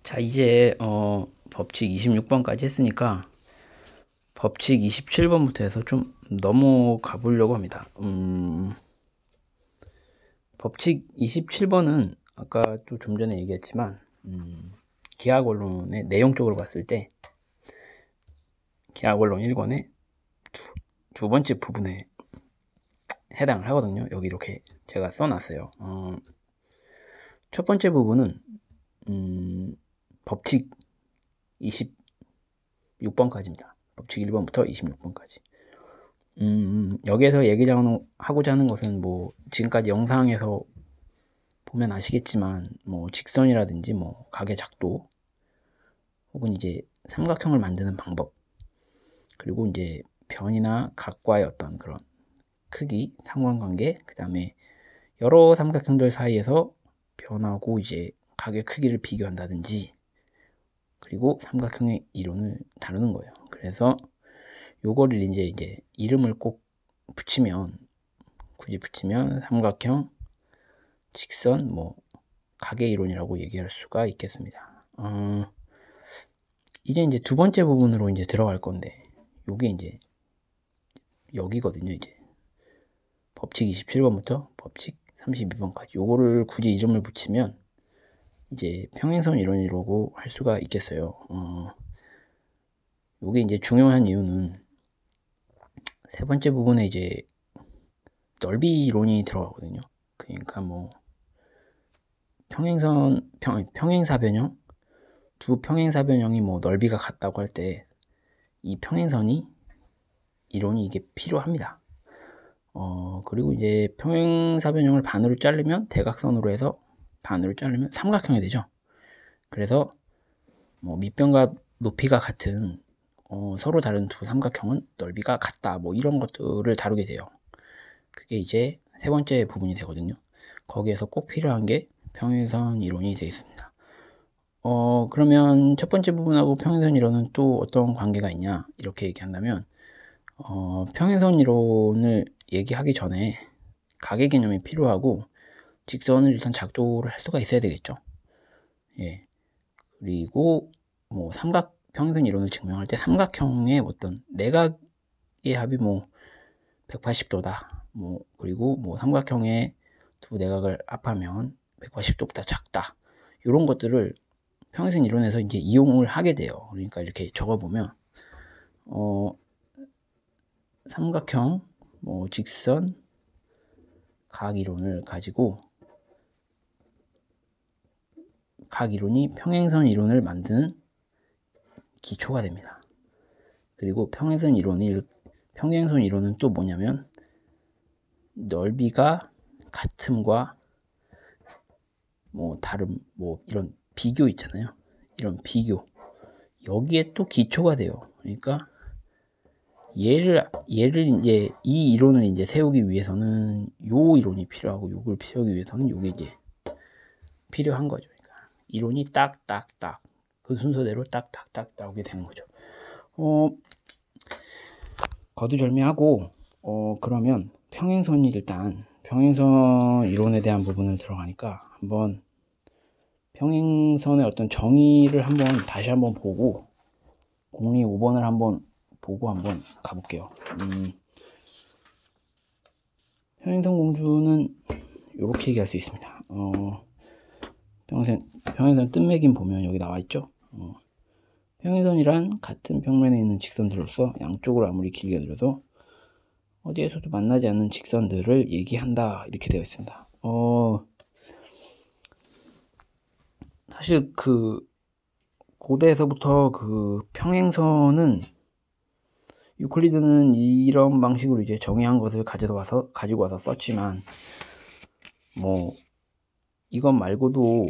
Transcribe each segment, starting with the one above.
자, 이제 법칙 26번까지 했으니까 법칙 27번부터 해서 좀 넘어가 보려고 합니다. 법칙 27번은 아까 또 좀 전에 얘기했지만 계약 원론의 내용적으로 봤을 때 계약 원론 1권의 두 번째 부분에 해당을 하거든요. 여기 이렇게 제가 써놨어요. 첫 번째 부분은 법칙 26번까지입니다. 법칙 1번부터 26번까지. 여기에서 하고자 하는 것은 뭐 지금까지 영상에서 보면 아시겠지만 뭐 직선이라든지 뭐 각의 작도 혹은 이제 삼각형을 만드는 방법, 그리고 이제 변이나 각과의 어떤 그런 크기, 상관관계, 그 다음에 여러 삼각형들 사이에서 변하고 이제 각의 크기를 비교한다든지, 그리고 삼각형의 이론을 다루는 거예요. 그래서 요거를 이제 이름을 꼭 굳이 붙이면 삼각형, 직선, 뭐 각의 이론이라고 얘기할 수가 있겠습니다. 이제 두 번째 부분으로 이제 들어갈 건데, 요게 이제 여기거든요. 이제 법칙 27번부터 법칙 32번까지 요거를 굳이 이름을 붙이면 이제 평행선 이론이라고 할 수가 있겠어요. 요게 이제 중요한 이유는 세 번째 부분에 이제 넓이 이론이 들어가거든요. 그러니까 뭐 평행사변형, 두 평행사변형이 뭐 넓이가 같다고 할 때 이 평행선이 이론이 이게 필요합니다. 그리고 이제 평행사변형을 반으로 자르면 대각선으로 해서 반으로 자르면 삼각형이 되죠. 그래서 뭐 밑변과 높이가 같은 서로 다른 두 삼각형은 넓이가 같다, 뭐 이런 것들을 다루게 돼요. 그게 이제 세 번째 부분이 되거든요. 거기에서 꼭 필요한 게 평행선 이론이 되어 있습니다. 그러면 첫 번째 부분하고 평행선 이론은 또 어떤 관계가 있냐, 이렇게 얘기한다면 평행선 이론을 얘기하기 전에 각의 개념이 필요하고 직선을 일단 작도를 할 수가 있어야 되겠죠. 예. 그리고 뭐 평행선 이론을 증명할 때 삼각형의 어떤 내각의 합이 뭐 180도다. 뭐 그리고 뭐 삼각형의 두 내각을 합하면 180도보다 작다. 이런 것들을 평행선 이론에서 이제 이용을 하게 돼요. 그러니까 이렇게 적어보면 삼각형, 뭐 직선, 각 이론을 가지고 각 이론이 평행선 이론을 만드는 기초가 됩니다. 그리고 평행선 이론은 또 뭐냐면 넓이가 같음과 뭐 다름, 뭐 이런 비교 있잖아요. 이런 비교, 여기에 또 기초가 돼요. 그러니까 얘를 이제 이 이론을 이제 세우기 위해서는 요 이론이 필요하고 요걸 세우기 위해서는 요게 이제 필요한 거죠. 그러니까 이론이 딱딱딱 그 순서대로 딱딱딱 나오게 되는 거죠. 거두절미하고 그러면 평행선 이론에 대한 부분을 들어가니까 한번 평행선의 어떤 정의를 다시 한번 보고 공리 5번을 한번 보고 한번 가볼게요. 평행선 공주는 이렇게 얘기할 수 있습니다. 평행선 뜬매김 보면 여기 나와 있죠. 평행선이란 같은 평면에 있는 직선들로서 양쪽으로 아무리 길게 그려도 어디에서도 만나지 않는 직선들을 얘기한다, 이렇게 되어 있습니다. 사실 그 고대에서부터 그 평행선은 유클리드는 이런 방식으로 이제 정의한 것을 가지고 와서 썼지만 뭐 이것 말고도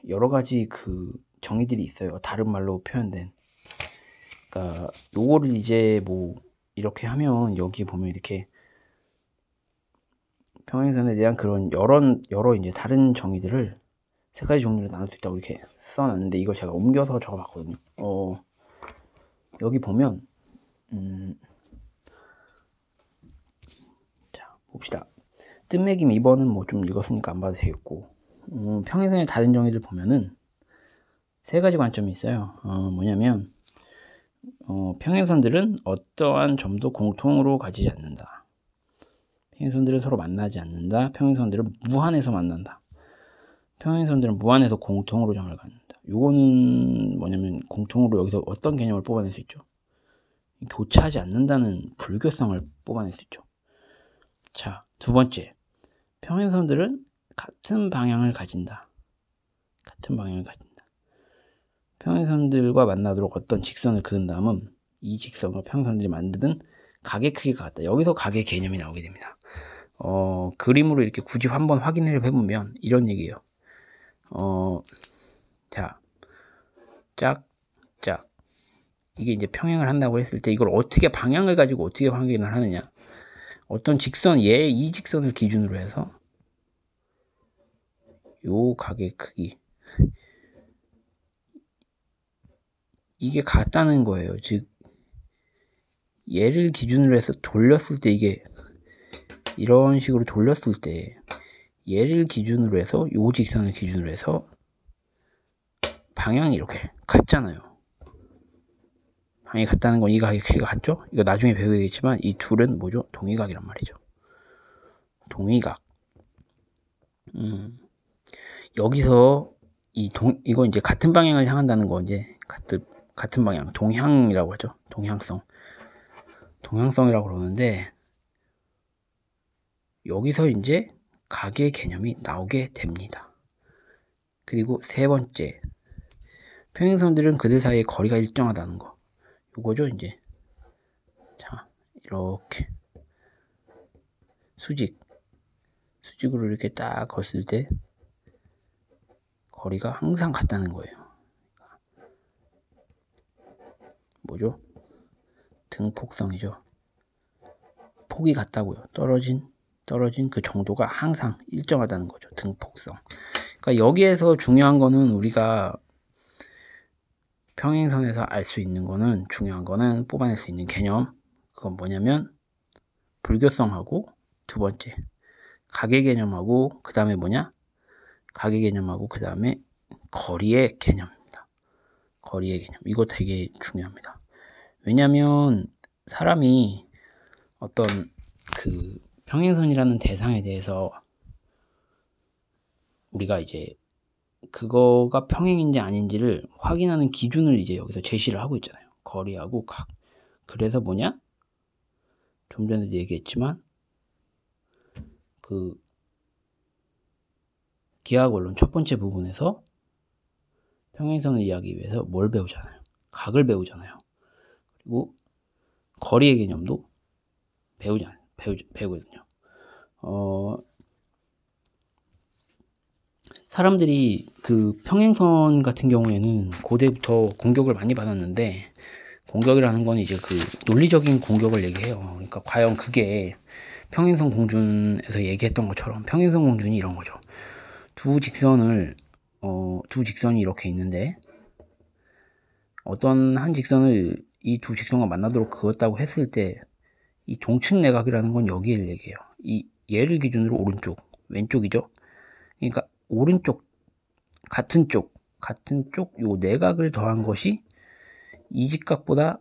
여러 가지 그 정의들이 있어요. 다른 말로 표현된. 그러니까 요거를 이제 뭐 이렇게 하면 여기 보면 이렇게 평행선에 대한 그런 여러 이제 다른 정의들을 세 가지 종류로 나눌 수 있다고 이렇게 써놨는데 이걸 제가 옮겨서 적어봤거든요. 여기 보면 자 봅시다. 뜬매김 2번은 뭐 좀 읽었으니까 안 봐도 되겠고, 평행선의 다른 정의를 보면은 세 가지 관점이 있어요. 뭐냐면 평행선들은 어떠한 점도 공통으로 가지지 않는다. 평행선들은 서로 만나지 않는다. 평행선들은 무한에서 만난다. 평행선들은 무한에서 공통으로 점을 갖는다. 요거는 뭐냐면 공통으로 여기서 어떤 개념을 뽑아낼 수 있죠? 교차하지 않는다는 불교성을 뽑아낼 수 있죠. 자, 두 번째, 평행선들은 같은 방향을 가진다. 같은 방향을 가진다. 평행선들과 만나도록 어떤 직선을 그은 다음은 이 직선과 평행선들이 만드는 각의 크기가 같다. 여기서 각의 개념이 나오게 됩니다. 그림으로 이렇게 굳이 한번 확인을 해보면 이런 얘기예요. 자, 짝. 이게 이제 평행을 한다고 했을 때 이걸 어떻게 방향을 가지고 어떻게 확인을 하느냐. 어떤 직선, 이 직선을 기준으로 해서 요 각의 크기. 이게 같다는 거예요. 즉, 얘를 기준으로 해서 돌렸을 때 이게 이런 식으로 돌렸을 때 얘를 기준으로 해서 요 직선을 기준으로 해서 방향이 이렇게 같잖아요. 방향이 같다는 건 이 각의 크기가 같죠? 이거 나중에 배우게 되겠지만 이 둘은 뭐죠? 동의각이란 말이죠. 동의각. 여기서 이거 이제 같은 방향을 향한다는 거 이제 같은 방향, 동향이라고 하죠. 동향성이라고 그러는데 여기서 이제 각의 개념이 나오게 됩니다. 그리고 세 번째, 평행선들은 그들 사이의 거리가 일정하다는 거. 요거죠, 이제. 자, 이렇게 수직으로 이렇게 딱 걷을 때 거리가 항상 같다는 거예요. 뭐죠? 등폭성이죠. 폭이 같다고요. 떨어진 그 정도가 항상 일정하다는 거죠. 등폭성. 그러니까 여기에서 중요한 거는 우리가 평행선에서 알 수 있는 거는 중요한 거는 뽑아낼 수 있는 개념. 그건 뭐냐면 불교성하고 두 번째 각의 개념하고 그 다음에 뭐냐? 각의 개념하고 그 다음에 거리의 개념입니다. 거리의 개념. 이거 되게 중요합니다. 왜냐면 사람이 어떤 그 평행선이라는 대상에 대해서 우리가 이제 그거가 평행인지 아닌지를 확인하는 기준을 이제 여기서 제시를 하고 있잖아요. 거리하고 각. 그래서 뭐냐? 좀 전에도 얘기했지만 그 기하학원론 첫 번째 부분에서 평행선을 이해하기 위해서 뭘 배우잖아요. 각을 배우잖아요. 그리고 거리의 개념도 배우거든요. 사람들이 그 평행선 같은 경우에는 고대부터 공격을 많이 받았는데 공격이라는 건 이제 그 논리적인 공격을 얘기해요. 그러니까 과연 그게 평행선 공준에서 얘기했던 것처럼 평행선 공준이 이런 거죠. 두 직선이 이렇게 있는데 어떤 한 직선을 이 두 직선과 만나도록 그었다고 했을 때 이 동측 내각이라는 건 여기를 얘기해요. 얘를 기준으로 오른쪽, 왼쪽이죠. 그러니까 오른쪽 같은 쪽 요 내각을 더한 것이 이 직각보다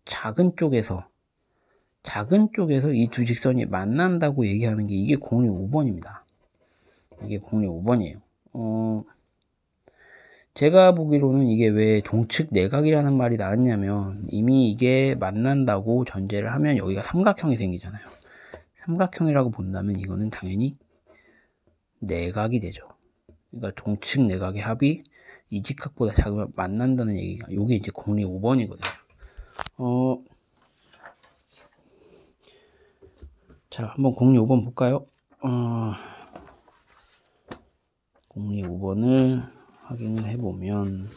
작은 쪽에서 이 두 직선이 만난다고 얘기하는 게 이게 공리 5번입니다. 이게 공리 5번이에요. 제가 보기로는 이게 왜 동측 내각이라는 말이 나왔냐면 이미 이게 만난다고 전제를 하면 여기가 삼각형이 생기잖아요. 삼각형이라고 본다면 이거는 당연히 내각이 되죠. 그러니까 동측 내각의 합이 이 직각보다 작으면 만난다는 얘기가 이게 이제 공리 5번이거든요. 자, 한번 공리 5번 볼까요? 공리 5번을 확인을 해보면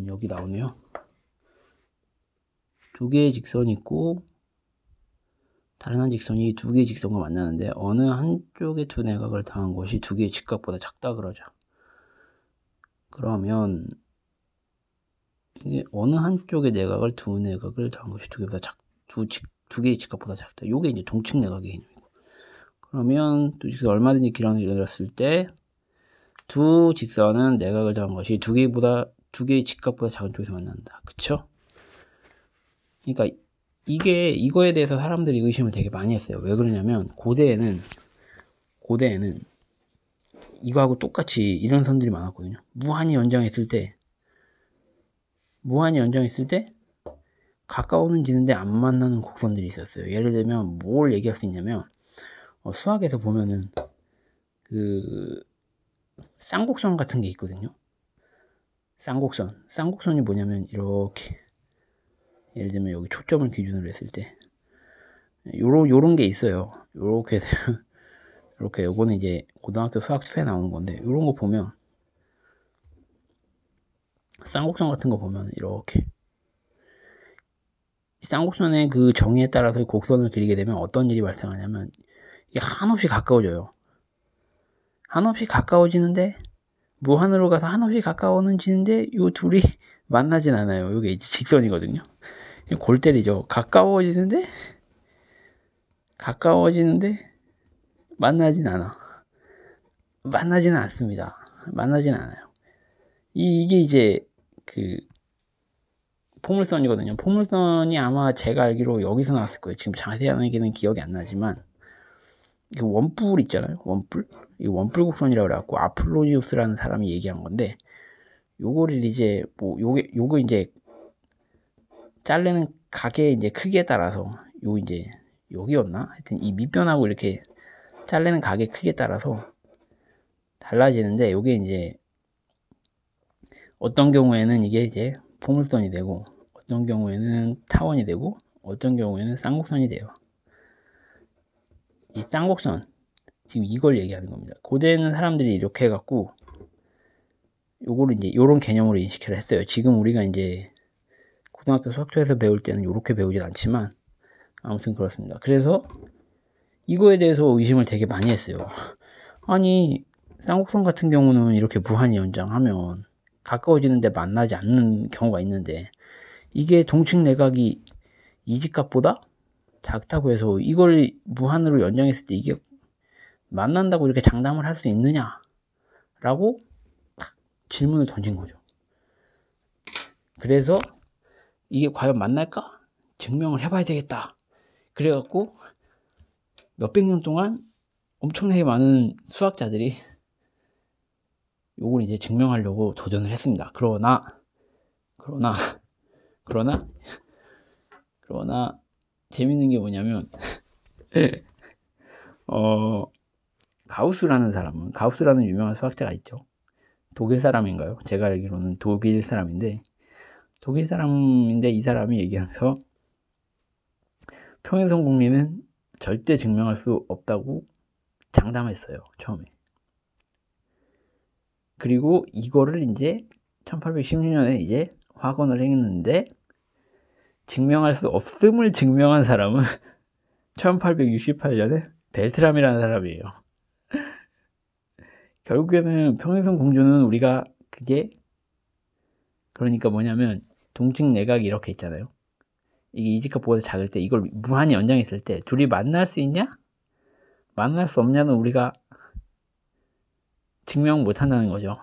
여기 나오네요. 두 개의 직선이 있고 다른 한 직선이 두 개의 직선과 만나는데 어느 한쪽의 두 내각을 더한 것이 두 개의 직각보다 작다 그러죠. 그러면 이게 어느 한쪽의 내각을 두 내각을 더한 것이 두 두 개의 직각보다 작다. 요게 이제 동측 내각의 개념이고. 그러면 두 직선 얼마든지 기울어서 이루어졌을 때 두 직선은 내각을 잡은 것이 두 개의 직각보다 작은 쪽에서 만난다. 그쵸? 그러니까 이거에 대해서 사람들이 의심을 되게 많이 했어요. 왜 그러냐면 고대에는 이거하고 똑같이 이런 선들이 많았거든요. 무한히 연장했을 때 가까워는 지는데 안 만나는 곡선들이 있었어요. 예를 들면 뭘 얘기할 수 있냐면 수학에서 보면은 그 쌍곡선 같은 게 있거든요. 쌍곡선이 뭐냐면 이렇게 예를 들면 여기 초점을 기준으로 했을 때 요런 게 있어요. 요렇게 이렇게 요거는 이제 고등학교 수학 수에 나오는 건데 요런 거 보면 쌍곡선 같은 거 보면 이렇게 쌍곡선의 그 정의에 따라서 곡선을 그리게 되면 어떤 일이 발생하냐면 이게 한없이 가까워져요. 한없이 가까워지는데 무한으로 가서 한없이 가까워지는데 요 둘이 만나진 않아요. 이게 이제 직선이거든요. 골 때리죠. 가까워지는데 만나진 않습니다. 만나진 않아요. 이게 이제 그 포물선이거든요. 포물선이 아마 제가 알기로 여기서 나왔을 거예요. 지금 자세한 얘기는 기억이 안 나지만 그 원뿔 있잖아요. 이 원뿔 곡선이라고 그래갖고 아플로니우스라는 사람이 얘기한 건데 요거를 이제 뭐 요거 이제 자르는 각의 이제 크기에 따라서 요 이제 여기였나? 하여튼 이 밑변하고 이렇게 자르는 각의 크기에 따라서 달라지는데 요게 이제 어떤 경우에는 이게 이제 포물선이 되고 어떤 경우에는 타원이 되고 어떤 경우에는 쌍곡선이 돼요. 이 쌍곡선 지금 이걸 얘기하는 겁니다. 고대에는 사람들이 이렇게 해갖고 요거를 이제 요런 개념으로 인식을 했어요. 지금 우리가 이제 고등학교 수학초에서 배울 때는 이렇게 배우진 않지만 아무튼 그렇습니다. 그래서 이거에 대해서 의심을 되게 많이 했어요. 아니 쌍곡선 같은 경우는 이렇게 무한히 연장하면 가까워지는데 만나지 않는 경우가 있는데 이게 동측 내각이 이 직각보다 작다고 해서 이걸 무한으로 연장했을 때 이게 만난다고 이렇게 장담을 할 수 있느냐 라고 질문을 던진 거죠. 그래서 이게 과연 만날까? 증명을 해봐야 되겠다. 그래갖고 몇백 년 동안 엄청나게 많은 수학자들이 요걸 이제 증명하려고 도전을 했습니다. 그러나 재밌는 게 뭐냐면 가우스라는 유명한 수학자가 있죠. 독일 사람인가요? 제가 알기로는 독일 사람인데 이 사람이 얘기하면서 평행선 공리는 절대 증명할 수 없다고 장담했어요. 처음에. 그리고 이거를 이제 1816년에 이제 확언을 했는데 증명할 수 없음을 증명한 사람은 1868년에 벨트람이라는 사람이에요. 결국에는 평행선 공조는 우리가 그러니까 뭐냐면 동측 내각이 이렇게 있잖아요. 이게 이직각보다 작을 때 이걸 무한히 연장했을 때 둘이 만날 수 있냐? 만날 수 없냐는 우리가 증명 못 한다는 거죠.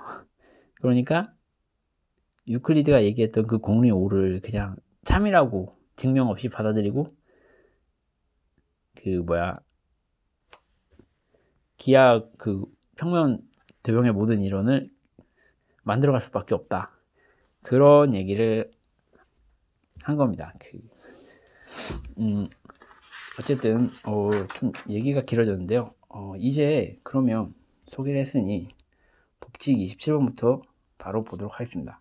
그러니까 유클리드가 얘기했던 그 공리 5를 그냥 참이라고 증명 없이 받아들이고 기하 그 평면 대병의 모든 이론을 만들어갈 수밖에 없다. 그런 얘기를 한 겁니다. 어쨌든 좀 얘기가 길어졌는데요. 이제 그러면 소개를 했으니 법칙 27번부터 바로 보도록 하겠습니다.